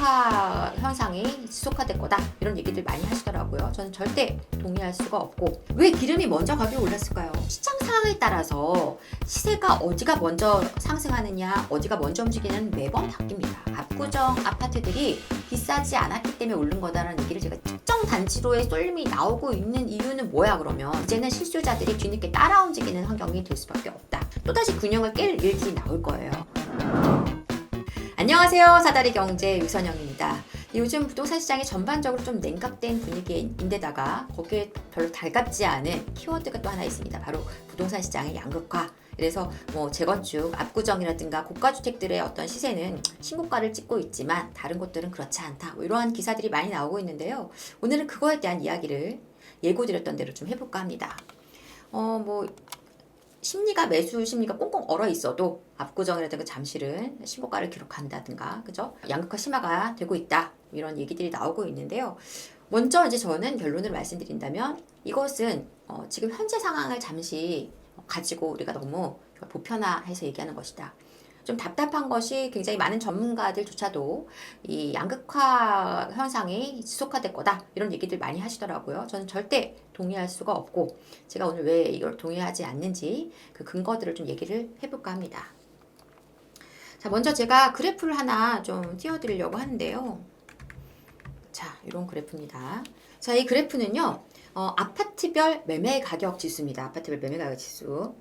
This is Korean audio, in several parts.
양극화 현상이 지속화될 거다 이런 얘기들 많이 하시더라고요. 저는 절대 동의할 수가 없고, 왜 기름이 먼저 가격이 올랐을까요? 시장 상황에 따라서 시세가 어디가 먼저 상승하느냐, 어디가 먼저 움직이는 매번 바뀝니다. 압구정 아파트들이 비싸지 않았기 때문에 오른 거다라는 얘기를 제가 특정 단지로의 쏠림이 나오고 있는 이유는 뭐야 그러면, 이제는 실수요자들이 뒤늦게 따라 움직이는 환경이 될 수밖에 없다. 또다시 균형을 깰 일들이 나올 거예요. 안녕하세요. 사다리 경제 유선영입니다. 요즘 부동산 시장이 전반적으로 좀 냉각된 분위기인데다가 거기에 별로 달갑지 않은 키워드가 또 하나 있습니다. 바로 부동산 시장의 양극화. 그래서 재건축, 압구정이라든가 고가주택들의 어떤 시세는 신고가를 찍고 있지만 다른 곳들은 그렇지 않다. 이러한 기사들이 많이 나오고 있는데요. 오늘은 그거에 대한 이야기를 예고드렸던 대로 좀 해볼까 합니다. 심리가, 매수 심리가 꽁꽁 얼어 있어도 압구정이라든가 잠실은 신고가를 기록한다든가, 그죠? 양극화 심화가 되고 있다. 이런 얘기들이 나오고 있는데요. 먼저 이제 저는 결론을 말씀드린다면 이것은 지금 현재 상황을 잠시 가지고 우리가 너무 보편화해서 얘기하는 것이다. 좀 답답한 것이 굉장히 많은 전문가들조차도 이 양극화 현상이 지속화될 거다 이런 얘기들 많이 하시더라고요. 저는 절대 동의할 수가 없고, 제가 오늘 왜 이걸 동의하지 않는지 그 근거들을 좀 얘기를 해볼까 합니다. 자, 먼저 제가 그래프를 하나 좀 띄워드리려고 하는데요. 자, 이런 그래프입니다. 자, 이 그래프는요, 아파트별 매매 가격 지수입니다. 아파트별 매매 가격 지수.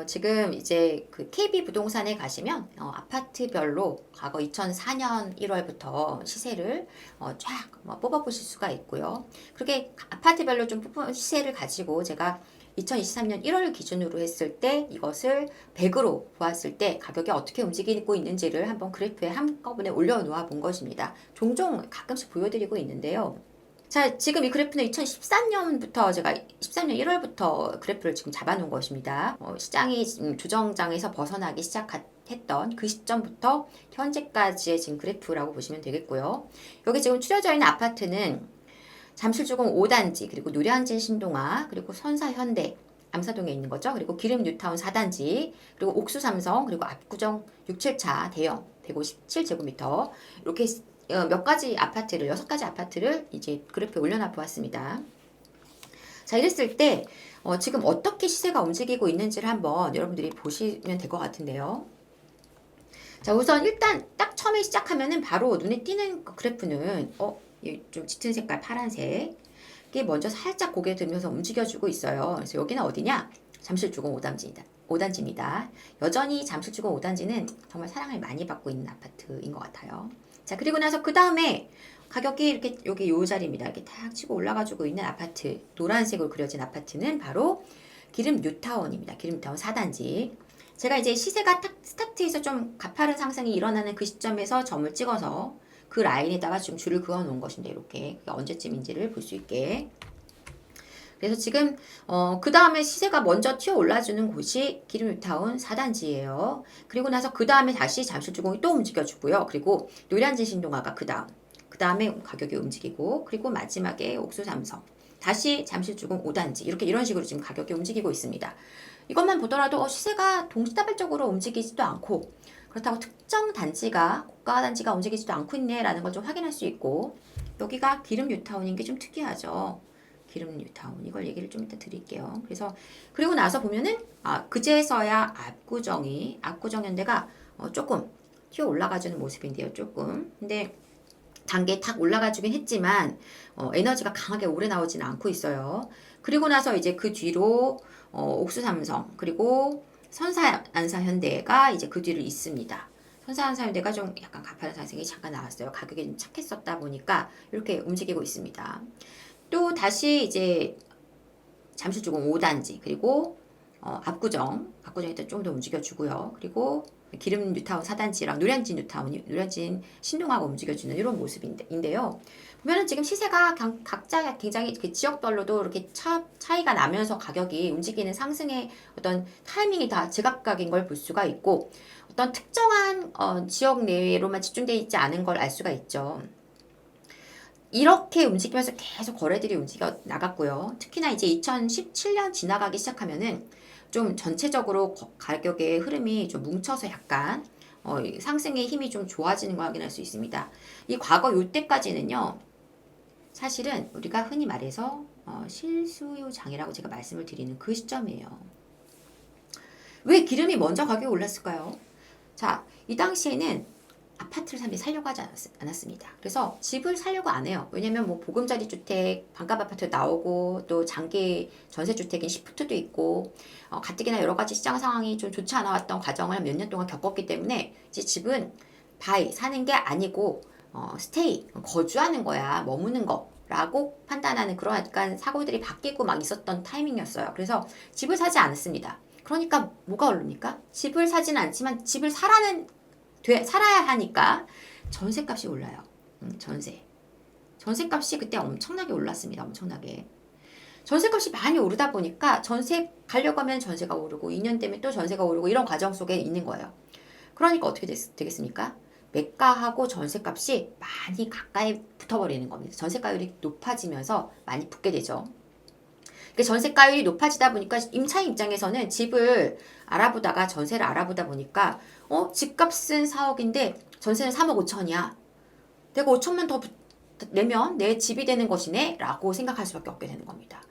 지금 이제 그 KB 부동산에 가시면 아파트별로 과거 2004년 1월부터 시세를 쫙 뽑아보실 수가 있고요. 그렇게 아파트별로 좀 뽑은 시세를 가지고 제가 2023년 1월 기준으로 했을 때 이것을 100으로 보았을 때 가격이 어떻게 움직이고 있는지를 한번 그래프에 한꺼번에 올려놓아 본 것입니다. 종종 가끔씩 보여드리고 있는데요. 자, 지금 이 그래프는 2013년부터 제가 13년 1월부터 그래프를 지금 잡아놓은 것입니다. 시장이 조정장에서 벗어나기 시작했던 그 시점부터 현재까지의 지금 그래프라고 보시면 되겠고요. 여기 지금 추려져 있는 아파트는 잠실주공 5단지, 그리고 노량진 신동아, 그리고 선사현대, 암사동에 있는 거죠. 그리고 기름 뉴타운 4단지, 그리고 옥수 삼성, 그리고 압구정 6, 7차 대형 157제곱미터, 이렇게 몇 가지 아파트를, 6가지 아파트를 이제 그래프에 올려놔 보았습니다. 자, 이랬을 때 지금 어떻게 시세가 움직이고 있는지를 한번 여러분들이 보시면 될 것 같은데요. 자, 우선 일단 딱 처음에 시작하면은 바로 눈에 띄는 그래프는 좀 짙은 색깔 파란색 이게 먼저 살짝 고개 들면서 움직여주고 있어요. 그래서 여기는 어디냐? 잠실주공 5단지입니다. 여전히 잠실주공 5단지는 정말 사랑을 많이 받고 있는 아파트인 것 같아요. 자, 그리고 나서 그 다음에 가격이 이렇게 여기 요 자리입니다. 이렇게 탁 치고 올라가지고 있는 아파트, 노란색으로 그려진 아파트는 바로 기름 뉴타운입니다. 기름 뉴타운 4단지. 제가 이제 시세가 딱 스타트에서 좀 가파른 상승이 일어나는 그 시점에서 점을 찍어서 그 라인에다가 좀 줄을 그어 놓은 것인데, 이렇게 언제쯤인지를 볼 수 있게. 그래서 지금 그 다음에 시세가 먼저 튀어 올라주는 곳이 기름 뉴타운 4단지예요. 그리고 나서 그 다음에 다시 잠실주공이 또 움직여주고요. 그리고 노량진 신동아가 그 다음에 가격이 움직이고, 그리고 마지막에 옥수 삼성, 다시 잠실주공 5단지, 이런 식으로 지금 가격이 움직이고 있습니다. 이것만 보더라도 시세가 동시다발적으로 움직이지도 않고, 그렇다고 특정 단지가, 고가 단지가 움직이지도 않고 있네라는 걸 좀 확인할 수 있고, 여기가 기름 뉴타운인 게 좀 특이하죠. 기름 뉴타운, 이걸 얘기를 좀 이따 드릴게요. 그리고 나서 보면은 그제서야 압구정 현대가 조금 튀어 올라가주는 모습인데요. 조금. 근데 단계 탁 올라가주긴 했지만 에너지가 강하게 오래 나오지는 않고 있어요. 그리고 나서 이제 그 뒤로 옥수 삼성, 그리고 선사안사현대가 이제 그 뒤를 잇습니다. 선사안사현대가 좀 약간 가파른 상승이 잠깐 나왔어요. 가격이 좀 착했었다 보니까 이렇게 움직이고 있습니다. 또 다시 이제 잠실주공 5단지, 그리고 압구정이 좀 더 움직여주고요. 그리고 기름 뉴타운 4단지랑 노량진 신동아가 움직여주는 이런 모습인데요. 보면은 지금 시세가 각자 굉장히 그 지역별로도 이렇게 차이가 나면서 가격이 움직이는 상승의 어떤 타이밍이 다 제각각인 걸 볼 수가 있고, 어떤 특정한 지역 내로만 집중되어 있지 않은 걸 알 수가 있죠. 이렇게 움직이면서 계속 거래들이 움직여 나갔고요. 특히나 이제 2017년 지나가기 시작하면은 좀 전체적으로 가격의 흐름이 좀 뭉쳐서 약간 이 상승의 힘이 좀 좋아지는 걸 확인할 수 있습니다. 이 과거 요때까지는요. 사실은 우리가 흔히 말해서 실수요 장이라고 제가 말씀을 드리는 그 시점이에요. 왜 기름이 먼저 가격이 올랐을까요? 자, 이 당시에는 아파트를 살려고 하지 않았습니다. 그래서 집을 살려고 안 해요. 왜냐면 뭐 보금자리 주택, 반값 아파트 나오고 또 장기 전세주택인 시프트도 있고 가뜩이나 여러 가지 시장 상황이 좀 좋지 않아 왔던 과정을 몇 년 동안 겪었기 때문에 이제 집은 바이 사는 게 아니고 스테이 거주하는 거야, 머무는 거라고 판단하는 그런 약간 사고들이 바뀌고 막 있었던 타이밍이었어요. 그래서 집을 사지 않았습니다. 그러니까 뭐가 오릅니까? 집을 사지는 않지만 집을 살아야 하니까 전세값이 올라요. 전세값이 그때 엄청나게 올랐습니다. 엄청나게. 전세값이 많이 오르다 보니까 전세 가려고 하면 전세가 오르고 2년 되면 또 전세가 오르고 이런 과정 속에 있는 거예요. 그러니까 어떻게 되겠습니까? 매가하고 전세값이 많이 가까이 붙어버리는 겁니다. 전세가율이 높아지면서 많이 붙게 되죠. 전세가율이 높아지다 보니까 임차인 입장에서는 집을 알아보다가 전세를 알아보다 보니까 집값은 4억인데 전세는 3억 5천이야. 내가 5천만 더 내면 내 집이 되는 것이네 라고 생각할 수밖에 없게 되는 겁니다.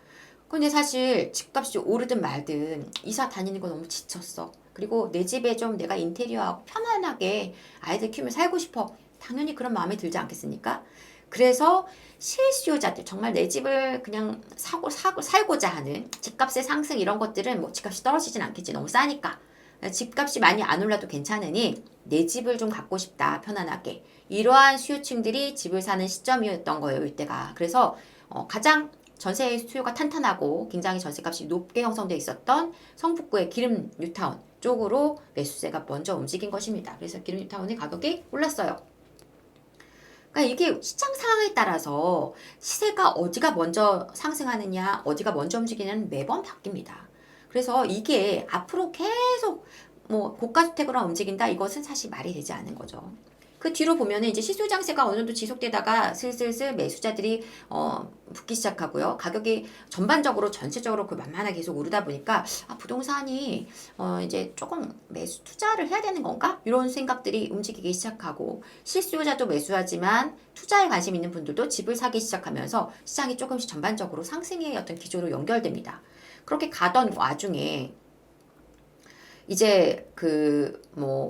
근데 사실 집값이 오르든 말든 이사 다니는 거 너무 지쳤어. 그리고 내 집에 좀 내가 인테리어하고 편안하게 아이들 키우며 살고 싶어. 당연히 그런 마음이 들지 않겠습니까? 그래서 실수요자들 정말 내 집을 그냥 살고자 하는 집값의 상승 이런 것들은 뭐 집값이 떨어지진 않겠지. 너무 싸니까. 집값이 많이 안 올라도 괜찮으니 내 집을 좀 갖고 싶다. 편안하게. 이러한 수요층들이 집을 사는 시점이었던 거예요. 이때가. 그래서 가장 전세 수요가 탄탄하고 굉장히 전세값이 높게 형성되어 있었던 성북구의 기름 뉴타운 쪽으로 매수세가 먼저 움직인 것입니다. 그래서 기름 뉴타운의 가격이 올랐어요. 그러니까 이게 시장 상황에 따라서 시세가 어디가 먼저 상승하느냐, 어디가 먼저 움직이냐는 매번 바뀝니다. 그래서 이게 앞으로 계속 뭐 고가주택으로 움직인다 이것은 사실 말이 되지 않는 거죠. 그 뒤로 보면은 이제 시수 장세가 어느 정도 지속되다가 슬슬 매수자들이 붙기 시작하고요. 가격이 전반적으로 전체적으로 그 만만하게 계속 오르다 보니까 부동산이 이제 조금 매수 투자를 해야 되는 건가? 이런 생각들이 움직이기 시작하고 실수요자도 매수하지만 투자에 관심 있는 분들도 집을 사기 시작하면서 시장이 조금씩 전반적으로 상승의 어떤 기조로 연결됩니다. 그렇게 가던 와중에 이제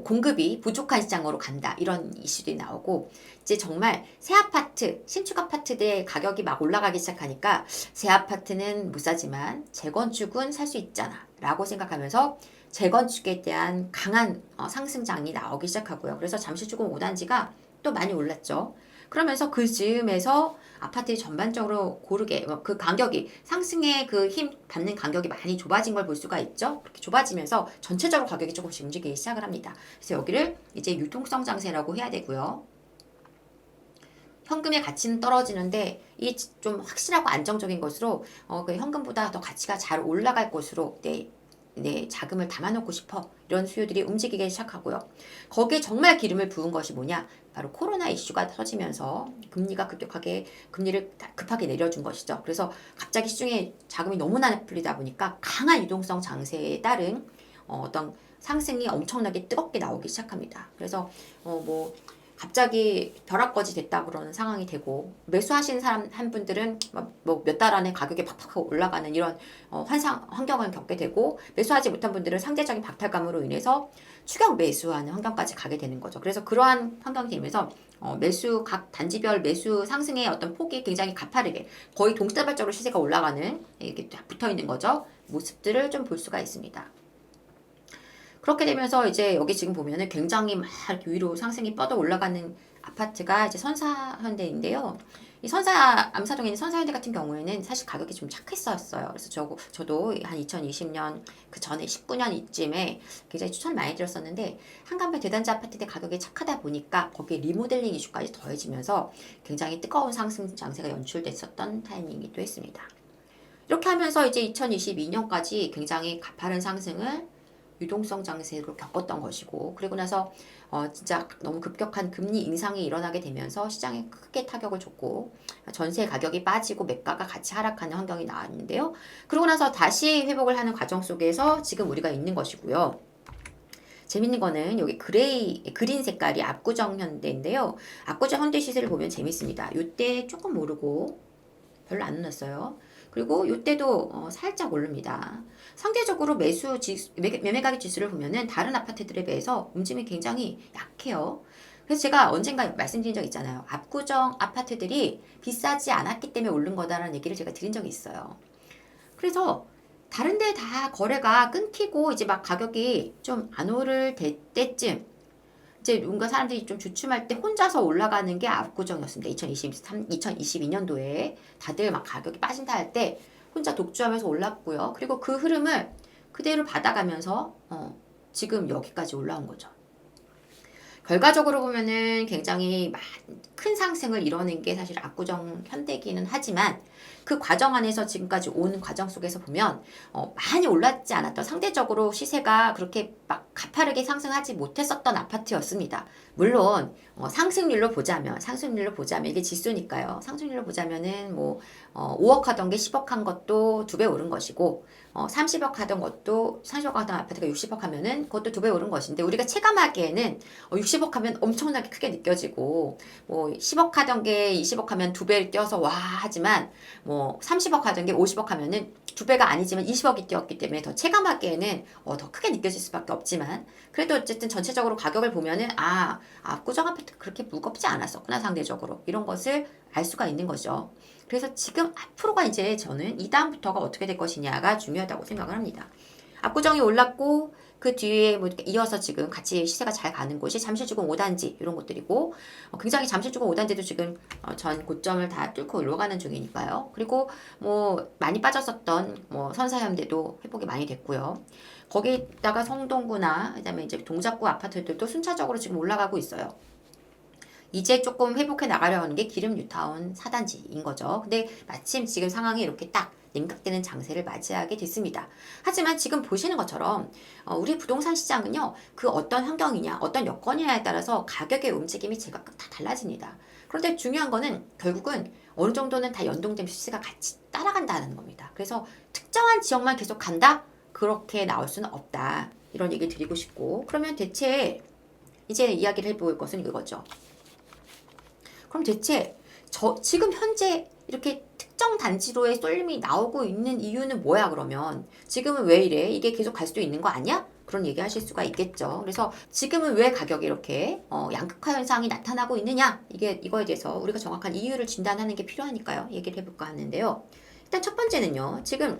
공급이 부족한 시장으로 간다 이런 이슈들이 나오고 이제 정말 새 아파트 신축 아파트들의 가격이 막 올라가기 시작하니까 새 아파트는 못 사지만 재건축은 살 수 있잖아 라고 생각하면서 재건축에 대한 강한 상승장이 나오기 시작하고요. 그래서 잠실주공 5단지가 또 많이 올랐죠. 그러면서 그 즈음에서 아파트의 전반적으로 고르게 그 간격이 상승의 그 힘 받는 간격이 많이 좁아진 걸 볼 수가 있죠. 그렇게 좁아지면서 전체적으로 가격이 조금씩 움직이기 시작을 합니다. 그래서 여기를 이제 유동성 장세라고 해야 되고요. 현금의 가치는 떨어지는데 이 좀 확실하고 안정적인 것으로 그 현금보다 더 가치가 잘 올라갈 것으로 내 자금을 담아놓고 싶어 이런 수요들이 움직이기 시작하고요. 거기에 정말 기름을 부은 것이 뭐냐? 바로 코로나 이슈가 터지면서 금리를 급하게 내려준 것이죠. 그래서 갑자기 시중에 자금이 너무나 풀리다 보니까 강한 유동성 장세에 따른 어떤 상승이 엄청나게 뜨겁게 나오기 시작합니다. 그래서 갑자기 벼락거지 됐다 그러는 상황이 되고 매수하신 사람 한 분들은 뭐 몇 달 안에 가격이 팍팍 올라가는 이런 환경을 겪게 되고 매수하지 못한 분들은 상대적인 박탈감으로 인해서 추격 매수하는 환경까지 가게 되는 거죠. 그래서 그러한 환경이 되면서 각 단지별 매수 상승의 어떤 폭이 굉장히 가파르게 거의 동시다발적으로 시세가 올라가는 이렇게 붙어 있는 거죠. 모습들을 좀 볼 수가 있습니다. 그렇게 되면서 이제 여기 지금 보면은 굉장히 막 이렇게 위로 상승이 뻗어 올라가는 아파트가 이제 선사현대인데요. 이 암사동에 있는 선사현대 같은 경우에는 사실 가격이 좀 착했었어요. 그래서 저도 한 2020년 그 전에 19년 이쯤에 굉장히 추천을 많이 드렸었는데 한간별 대단지 아파트의 가격이 착하다 보니까 거기에 리모델링 이슈까지 더해지면서 굉장히 뜨거운 상승 장세가 연출됐었던 타이밍이기도 했습니다. 이렇게 하면서 이제 2022년까지 굉장히 가파른 상승을 유동성 장세로 겪었던 것이고 그리고 나서 진짜 너무 급격한 금리 인상이 일어나게 되면서 시장에 크게 타격을 줬고 전세 가격이 빠지고 매가가 같이 하락하는 환경이 나왔는데요. 그러고 나서 다시 회복을 하는 과정 속에서 지금 우리가 있는 것이고요. 재밌는 거는 여기 그린 색깔이 압구정 현대인데요. 압구정 현대 시세를 보면 재밌습니다. 이때 조금 오르고 별로 안 올랐어요. 그리고 이때도 살짝 오릅니다. 상대적으로 매매 가격 지수를 보면은 다른 아파트들에 비해서 움직임이 굉장히 약해요. 그래서 제가 언젠가 말씀드린 적 있잖아요. 압구정 아파트들이 비싸지 않았기 때문에 오른 거다라는 얘기를 제가 드린 적이 있어요. 그래서 다른 데 다 거래가 끊기고 이제 막 가격이 좀 안 오를 때쯤 이제 뭔가 사람들이 좀 주춤할 때 혼자서 올라가는 게 압구정이었습니다. 2022년도에 다들 막 가격이 빠진다 할 때 혼자 독주하면서 올랐고요. 그리고 그 흐름을 그대로 받아가면서 지금 여기까지 올라온 거죠. 결과적으로 보면은 굉장히 큰 상승을 이뤄낸 게 사실 압구정 현대기는 하지만 그 과정 안에서 지금까지 온 과정 속에서 보면 많이 올랐지 않았던 상대적으로 시세가 그렇게 막 가파르게 상승하지 못했었던 아파트였습니다. 물론 상승률로 보자면 이게 지수니까요. 상승률로 보자면은 뭐 5억 하던 게 10억 한 것도 2배 오른 것이고 30억 하던 것도 30억 하던 아파트가 60억 하면은 그것도 2배 오른 것인데 우리가 체감하기에는 60억 하면 엄청나게 크게 느껴지고 뭐 10억 하던 게 20억 하면 2배를 뛰어서 와 하지만 뭐 30억 하던 게 50억 하면은 2배가 아니지만 20억이 뛰었기 때문에 더 체감하기에는 더 크게 느껴질 수밖에 없지만 그래도 어쨌든 전체적으로 가격을 보면은 압구정 아파트 그렇게 무겁지 않았었구나 상대적으로 이런 것을 알 수가 있는 거죠. 그래서 지금 앞으로가 이제 저는 이 다음부터가 어떻게 될 것이냐가 중요하다고 생각을 합니다. 압구정이 올랐고 그 뒤에 뭐 이어서 지금 같이 시세가 잘 가는 곳이 잠실주공 5단지 이런 곳들이고 굉장히 잠실주공 5단지도 지금 전 고점을 다 뚫고 올라가는 중이니까요. 그리고 뭐 많이 빠졌었던 뭐 선사현대도 회복이 많이 됐고요. 거기다가 성동구나 그다음에 이제 동작구 아파트들도 순차적으로 지금 올라가고 있어요. 이제 조금 회복해 나가려 하는 게 기름 뉴타운 4단지인 거죠. 근데 마침 지금 상황이 이렇게 딱 냉각되는 장세를 맞이하게 됐습니다. 하지만 지금 보시는 것처럼 우리 부동산 시장은요. 그 어떤 환경이냐 어떤 여건이냐에 따라서 가격의 움직임이 제각각 다 달라집니다. 그런데 중요한 거는 결국은 어느 정도는 다 연동되면서 시세가 같이 따라간다는 겁니다. 그래서 특정한 지역만 계속 간다? 그렇게 나올 수는 없다. 이런 얘기 드리고 싶고 그러면 대체 이제 이야기를 해볼 것은 이거죠. 그럼 대체 지금 현재 이렇게 특정 단지로의 쏠림이 나오고 있는 이유는 뭐야 그러면 지금은 왜 이래? 이게 계속 갈 수도 있는 거 아니야? 그런 얘기 하실 수가 있겠죠. 그래서 지금은 왜 가격이 이렇게 양극화 현상이 나타나고 있느냐? 이거에 대해서 우리가 정확한 이유를 진단하는 게 필요하니까요. 얘기를 해볼까 하는데요. 일단 첫 번째는요. 지금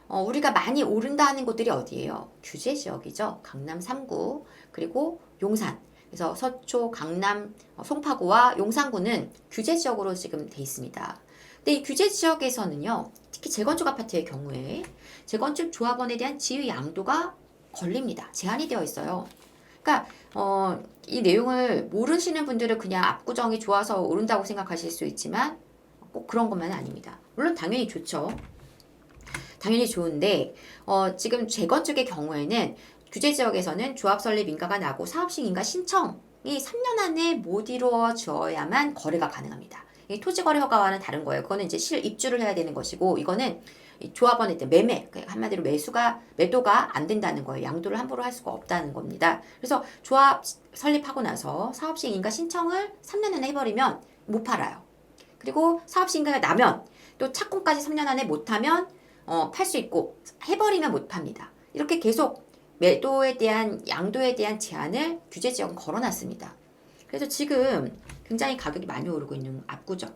우리가 많이 오른다 하는 곳들이 어디예요? 규제 지역이죠. 강남 3구 그리고 용산. 그래서 서초, 강남, 송파구와 용산구는 규제 지역으로 지금 돼 있습니다. 근데 이 규제 지역에서는요, 특히 재건축 아파트의 경우에 재건축 조합원에 대한 지위 양도가 걸립니다. 제한이 되어 있어요. 그러니까 이 내용을 모르시는 분들은 그냥 압구정이 좋아서 오른다고 생각하실 수 있지만 꼭 그런 것만은 아닙니다. 물론 당연히 좋죠. 당연히 좋은데 지금 재건축의 경우에는 규제 지역에서는 조합 설립 인가가 나고 사업식 인가 신청이 3년 안에 못 이루어져야만 거래가 가능합니다. 이 토지거래 허가와는 다른 거예요. 그거는 이제 실입주를 해야 되는 것이고 이거는 조합원의 매매, 한마디로 매도가 안 된다는 거예요. 양도를 함부로 할 수가 없다는 겁니다. 그래서 조합 설립하고 나서 사업식 인가 신청을 3년 안에 해버리면 못 팔아요. 그리고 사업식 인가가 나면 또 착공까지 3년 안에 못하면 팔 수 있고 해버리면 못 팝니다. 이렇게 계속 매도에 대한 양도에 대한 제한을 규제 지역은 걸어놨습니다. 그래서 지금 굉장히 가격이 많이 오르고 있는 압구정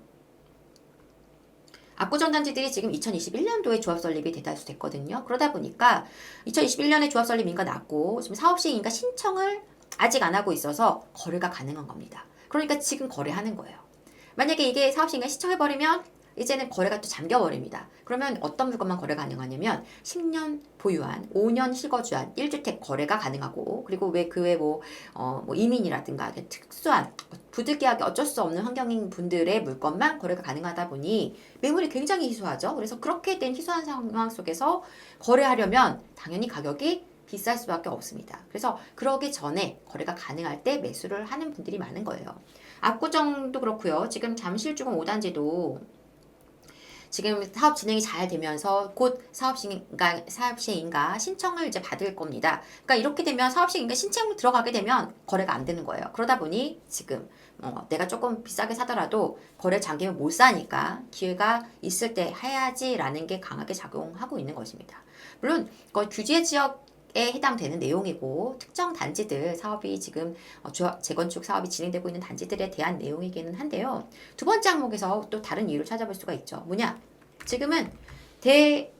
단지들이 지금 2021년도에 조합 설립이 대다수 됐거든요. 그러다 보니까 2021년에 조합 설립 인가 났고 지금 사업식 인가 신청을 아직 안 하고 있어서 거래가 가능한 겁니다. 그러니까 지금 거래하는 거예요. 만약에 이게 사업식 인가 신청해버리면 이제는 거래가 또 잠겨버립니다. 그러면 어떤 물건만 거래 가능하냐면 10년 보유한, 5년 실거주한 1주택 거래가 가능하고 그리고 그 외 뭐 이민이라든가 특수한 부득이하게 어쩔 수 없는 환경인 분들의 물건만 거래가 가능하다 보니 매물이 굉장히 희소하죠. 그래서 그렇게 된 희소한 상황 속에서 거래하려면 당연히 가격이 비쌀 수밖에 없습니다. 그래서 그러기 전에 거래가 가능할 때 매수를 하는 분들이 많은 거예요. 압구정도 그렇고요. 지금 잠실주공 5단지도 지금 사업 진행이 잘 되면서 곧 사업시행인가 신청을 이제 받을 겁니다. 그러니까 이렇게 되면 사업시행인가 신청 들어가게 되면 거래가 안 되는 거예요. 그러다 보니 지금 내가 조금 비싸게 사더라도 거래 잠기면 못 사니까 기회가 있을 때 해야지라는 게 강하게 작용하고 있는 것입니다. 물론 규제 지역에 해당되는 내용이고 특정 단지들 사업이 지금 재건축 사업이 진행되고 있는 단지들에 대한 내용이기는 한데요. 두 번째 항목에서 또 다른 이유를 찾아볼 수가 있죠. 뭐냐? 지금은 대외적인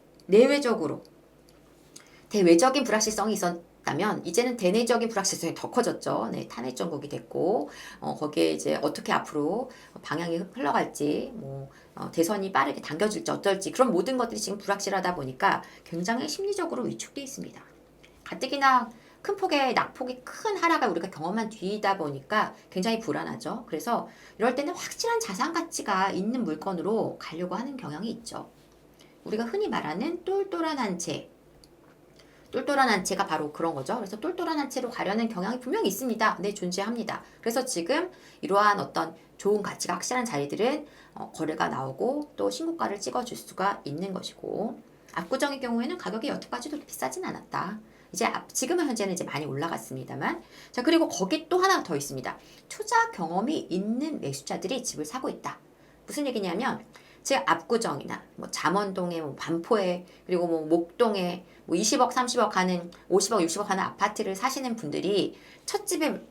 불확실성이 있었다면 이제는 대내적인 불확실성이 더 커졌죠. 네, 탄핵 정국이 됐고 거기에 이제 어떻게 앞으로 방향이 흘러갈지 대선이 빠르게 당겨질지 어떨지 그런 모든 것들이 지금 불확실하다 보니까 굉장히 심리적으로 위축돼 있습니다. 가뜩이나 큰 폭의 낙폭이 큰 하락을 우리가 경험한 뒤이다 보니까 굉장히 불안하죠. 그래서 이럴 때는 확실한 자산 가치가 있는 물건으로 가려고 하는 경향이 있죠. 우리가 흔히 말하는 똘똘한 한 채. 똘똘한 한 채가 바로 그런 거죠. 그래서 똘똘한 한 채로 가려는 경향이 분명히 있습니다. 네, 존재합니다. 그래서 지금 이러한 어떤 좋은 가치가 확실한 자리들은 거래가 나오고 또 신고가를 찍어줄 수가 있는 것이고 압구정의 경우에는 가격이 여태까지도 비싸진 않았다. 지금은 현재는 이제 많이 올라갔습니다만. 자, 그리고 거기 또 하나 더 있습니다. 투자 경험이 있는 매수자들이 집을 사고 있다. 무슨 얘기냐면, 제 압구정이나 잠원동에 반포에 그리고 목동에 20억, 30억 하는 50억, 60억 하는 아파트를 사시는 분들이 첫 집을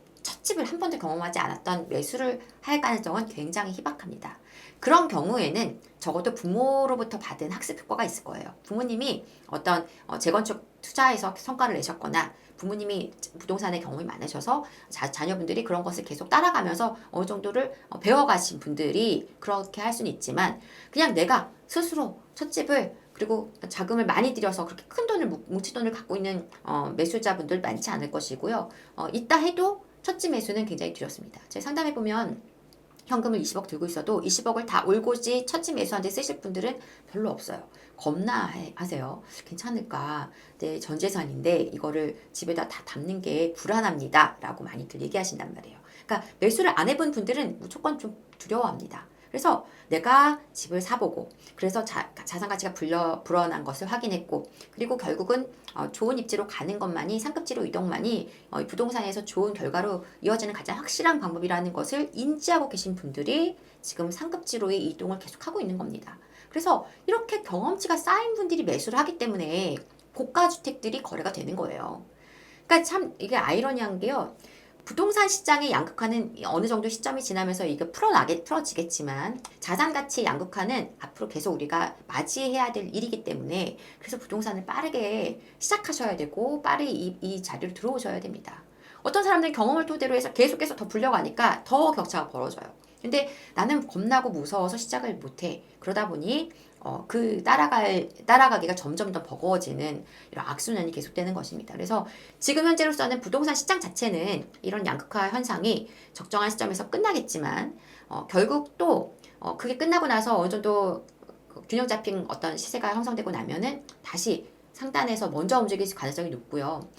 한 번도 경험하지 않았던 매수를 할 가능성은 굉장히 희박합니다. 그런 경우에는 적어도 부모로부터 받은 학습 효과가 있을 거예요. 부모님이 어떤 재건축 투자에서 성과를 내셨거나 부모님이 부동산의 경험이 많으셔서 자녀분들이 그런 것을 계속 따라가면서 어느 정도를 배워가신 분들이 그렇게 할 수는 있지만 그냥 내가 스스로 첫 집을 그리고 자금을 많이 들여서 그렇게 큰 돈을 뭉친 돈을 갖고 있는 매수자분들 많지 않을 것이고요. 있다 해도 첫 집 매수는 굉장히 두렵습니다. 제가 상담해보면 현금을 20억 들고 있어도 20억을 다 올고지 첫 집 매수한테 쓰실 분들은 별로 없어요. 겁나하세요. 괜찮을까? 내 전 재산인데 이거를 집에다 다 담는 게 불안합니다. 라고 많이들 얘기하신단 말이에요. 그러니까 매수를 안 해본 분들은 무조건 좀 두려워합니다. 그래서 내가 집을 사보고 그래서 자산 가치가 불어난 것을 확인했고 그리고 결국은 좋은 입지로 가는 것만이 상급지로 이동만이 부동산에서 좋은 결과로 이어지는 가장 확실한 방법이라는 것을 인지하고 계신 분들이 지금 상급지로의 이동을 계속하고 있는 겁니다. 그래서 이렇게 경험치가 쌓인 분들이 매수를 하기 때문에 고가주택들이 거래가 되는 거예요. 그러니까 참 이게 아이러니한 게요. 부동산 시장의 양극화는 어느 정도 시점이 지나면서 이게 풀어지겠지만 자산 가치 양극화는 앞으로 계속 우리가 맞이해야 될 일이기 때문에 그래서 부동산을 빠르게 시작하셔야 되고 빠르게 이 자리로 들어오셔야 됩니다. 어떤 사람들은 경험을 토대로 해서 계속해서 더 불려가니까 더 격차가 벌어져요. 근데 나는 겁나고 무서워서 시작을 못해. 그러다 보니 따라가기가 점점 더 버거워지는 이런 악순환이 계속되는 것입니다. 그래서 지금 현재로서는 부동산 시장 자체는 이런 양극화 현상이 적정한 시점에서 끝나겠지만 결국 또 그게 끝나고 나서 어느 정도 균형 잡힌 어떤 시세가 형성되고 나면은 다시 상단에서 먼저 움직일 가능성이 높고요.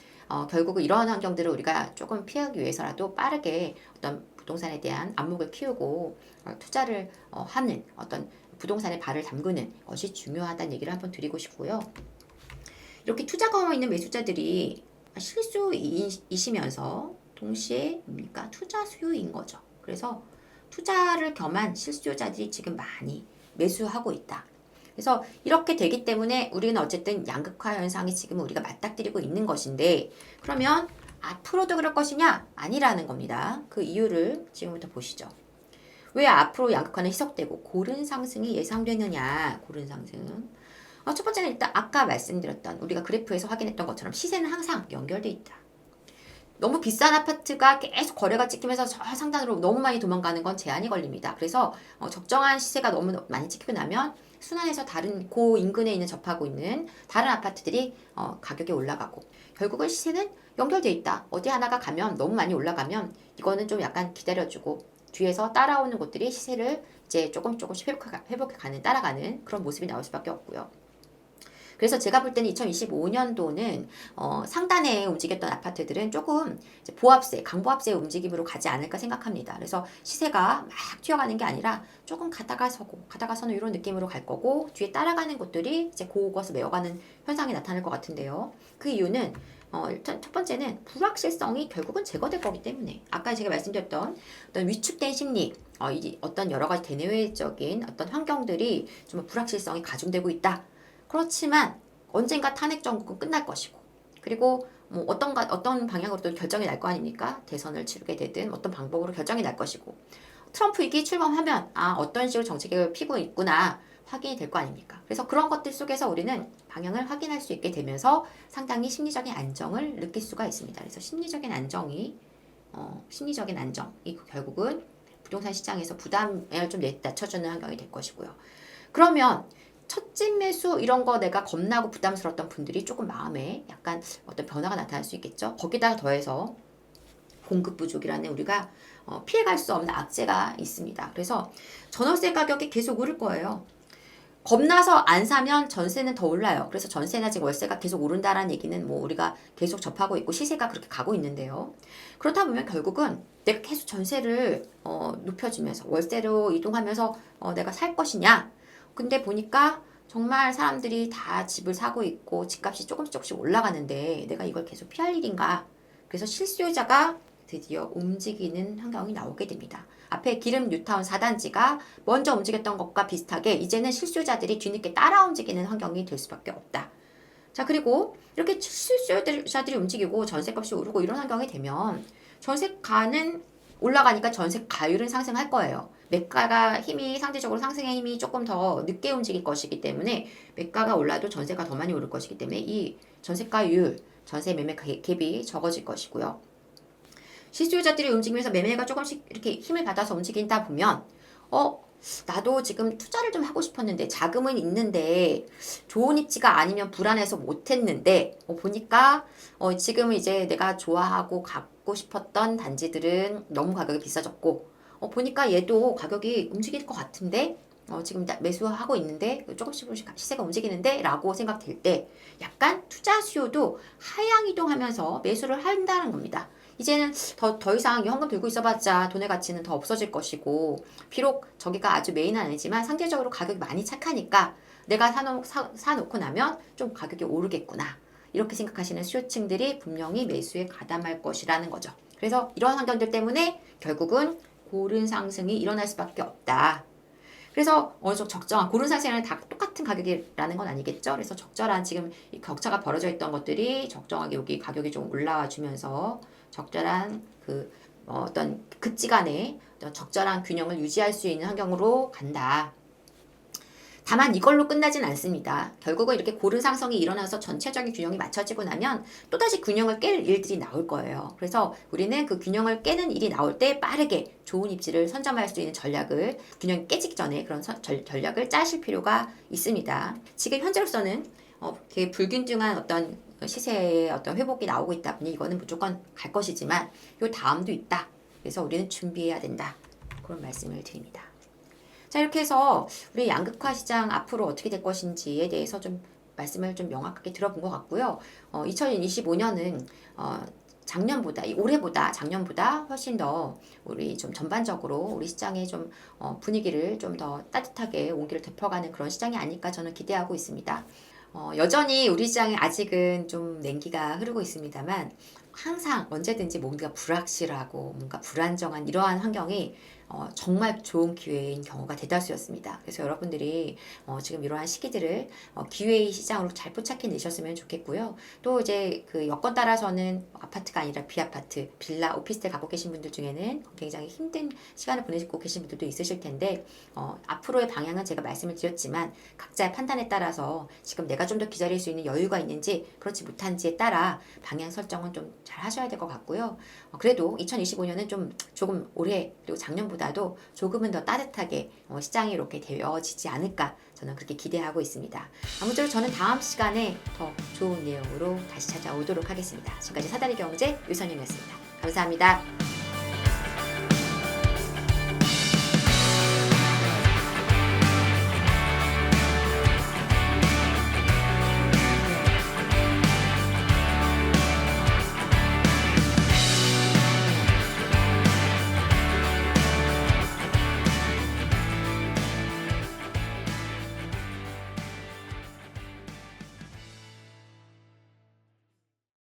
결국은 이러한 환경들을 우리가 조금 피하기 위해서라도 빠르게 어떤 부동산에 대한 안목을 키우고 투자를 하는 어떤 부동산에 발을 담그는 것이 중요하다는 얘기를 한번 드리고 싶고요. 이렇게 투자 경험 있는 매수자들이 실수이시면서 동시에 뭡니까? 투자 수요인 거죠. 그래서 투자를 겸한 실수요자들이 지금 많이 매수하고 있다. 그래서 이렇게 되기 때문에 우리는 어쨌든 양극화 현상이 지금 우리가 맞닥뜨리고 있는 것인데 그러면 앞으로도 그럴 것이냐? 아니라는 겁니다. 그 이유를 지금부터 보시죠. 왜 앞으로 양극화는 희석되고 고른 상승이 예상되느냐? 고른 상승. 첫 번째는 일단 아까 말씀드렸던 우리가 그래프에서 확인했던 것처럼 시세는 항상 연결돼 있다. 너무 비싼 아파트가 계속 거래가 찍히면서 저 상단으로 너무 많이 도망가는 건 제한이 걸립니다. 그래서 적정한 시세가 너무 많이 찍히고 나면 순환해서 다른 인근에 있는 접하고 있는 다른 아파트들이 가격이 올라가고 결국은 시세는 연결돼 있다. 어디 하나가 가면 너무 많이 올라가면 이거는 좀 약간 기다려주고 뒤에서 따라오는 곳들이 시세를 이제 조금씩 따라가는 그런 모습이 나올 수밖에 없고요. 그래서 제가 볼 때는 2025년도는 상단에 움직였던 아파트들은 조금 이제 보합세, 강보합세의 움직임으로 가지 않을까 생각합니다. 그래서 시세가 막 튀어가는 게 아니라 조금 가다가 서고 가다가 서는 이런 느낌으로 갈 거고 뒤에 따라가는 곳들이 이제 고것을 메워가는 현상이 나타날 것 같은데요. 그 이유는 일단 첫 번째는 불확실성이 결국은 제거될 거기 때문에 아까 제가 말씀드렸던 어떤 위축된 심리, 어떤 여러 가지 대내외적인 어떤 환경들이 좀 불확실성이 가중되고 있다. 그렇지만 언젠가 탄핵 정국은 끝날 것이고 그리고 뭐 어떤 방향으로 또 결정이 날 거 아닙니까? 대선을 치르게 되든 어떤 방법으로 결정이 날 것이고 트럼프이기 출범하면 어떤 식으로 정책을 피고 있구나 확인이 될 거 아닙니까? 그래서 그런 것들 속에서 우리는 방향을 확인할 수 있게 되면서 상당히 심리적인 안정을 느낄 수가 있습니다. 그래서 심리적인 안정이 결국은 부동산 시장에서 부담을 좀 낮춰주는 환경이 될 것이고요. 그러면 첫 집 매수 이런 거 내가 겁나고 부담스러웠던 분들이 조금 마음에 약간 어떤 변화가 나타날 수 있겠죠. 거기다가 더해서 공급 부족이라는 우리가 피해갈 수 없는 악재가 있습니다. 그래서 전월세 가격이 계속 오를 거예요. 겁나서 안 사면 전세는 더 올라요. 그래서 전세나 지금 월세가 계속 오른다라는 얘기는 뭐 우리가 계속 접하고 있고 시세가 그렇게 가고 있는데요. 그렇다 보면 결국은 내가 계속 전세를 높여주면서 월세로 이동하면서 내가 살 것이냐. 근데 보니까 정말 사람들이 다 집을 사고 있고 집값이 조금씩 올라가는데 내가 이걸 계속 피할 일인가. 그래서 실수요자가 드디어 움직이는 환경이 나오게 됩니다. 앞에 기름 뉴타운 4단지가 먼저 움직였던 것과 비슷하게 이제는 실수요자들이 뒤늦게 따라 움직이는 환경이 될 수밖에 없다. 자, 그리고 이렇게 실수요자들이 움직이고 전세값이 오르고 이런 환경이 되면 전세가는 올라가니까 전세가율은 상승할 거예요. 매가가 상대적으로 상승의 힘이 조금 더 늦게 움직일 것이기 때문에 매가가 올라도 전세가 더 많이 오를 것이기 때문에 이 전세가율, 전세 매매 갭이 적어질 것이고요. 실수요자들이 움직이면서 매매가 조금씩 이렇게 힘을 받아서 움직인다 보면 나도 지금 투자를 좀 하고 싶었는데 자금은 있는데 좋은 입지가 아니면 불안해서 못했는데 보니까 지금은 이제 내가 좋아하고 갖고 싶었던 단지들은 너무 가격이 비싸졌고 보니까 얘도 가격이 움직일 것 같은데 지금 매수하고 있는데 조금씩 시세가 움직이는데 라고 생각될 때 약간 투자 수요도 하향 이동하면서 매수를 한다는 겁니다. 이제는 더 이상 현금 들고 있어봤자 돈의 가치는 더 없어질 것이고 비록 저기가 아주 메인은 아니지만 상대적으로 가격이 많이 착하니까 내가 사놓고 나면 좀 가격이 오르겠구나 이렇게 생각하시는 수요층들이 분명히 매수에 가담할 것이라는 거죠. 그래서 이런 환경들 때문에 결국은 고른 상승이 일어날 수밖에 없다. 그래서 어느 정도 적정한 고른 상승은 다 똑같은 가격이라는 건 아니겠죠. 그래서 적절한 지금 이 격차가 벌어져 있던 것들이 적정하게 여기 가격이 좀 올라와 주면서 적절한 어떤 급지간에 적절한 균형을 유지할 수 있는 환경으로 간다. 다만 이걸로 끝나진 않습니다. 결국은 이렇게 고른 상승이 일어나서 전체적인 균형이 맞춰지고 나면 또다시 균형을 깰 일들이 나올 거예요. 그래서 우리는 그 균형을 깨는 일이 나올 때 빠르게 좋은 입지를 선점할 수 있는 전략을 균형이 깨지기 전에 그런 전략을 짜실 필요가 있습니다. 지금 현재로서는 되게 불균등한 어떤 시세의 어떤 회복이 나오고 있다 보니 이거는 무조건 갈 것이지만 요 다음도 있다. 그래서 우리는 준비해야 된다. 그런 말씀을 드립니다. 자, 이렇게 해서 우리 양극화 시장 앞으로 어떻게 될 것인지에 대해서 좀 말씀을 좀 명확하게 들어본 것 같고요. 2025년은 올해보다 작년보다 훨씬 더 우리 좀 전반적으로 우리 시장의 좀 분위기를 좀 더 따뜻하게 온기를 되펴가는 그런 시장이 아닐까 저는 기대하고 있습니다. 여전히 우리 시장에 아직은 좀 냉기가 흐르고 있습니다만 항상 언제든지 뭔가 불확실하고 뭔가 불안정한 이러한 환경이 정말 좋은 기회인 경우가 대다수였습니다. 그래서 여러분들이 지금 이러한 시기들을 기회의 시장으로 잘 포착해 내셨으면 좋겠고요. 또 이제 그 여건 따라서는 아파트가 아니라 비아파트, 빌라, 오피스텔 갖고 계신 분들 중에는 굉장히 힘든 시간을 보내고 계신 분들도 있으실 텐데 앞으로의 방향은 제가 말씀을 드렸지만 각자의 판단에 따라서 지금 내가 좀 더 기다릴 수 있는 여유가 있는지 그렇지 못한지에 따라 방향 설정은 좀 잘 하셔야 될 것 같고요. 그래도 2025년은 좀 조금 올해 그리고 작년보다도 조금은 더 따뜻하게 시장이 이렇게 되어지지 않을까 저는 그렇게 기대하고 있습니다. 아무쪼록 저는 다음 시간에 더 좋은 내용으로 다시 찾아오도록 하겠습니다. 지금까지 사다리 경제 유선영이었습니다. 감사합니다.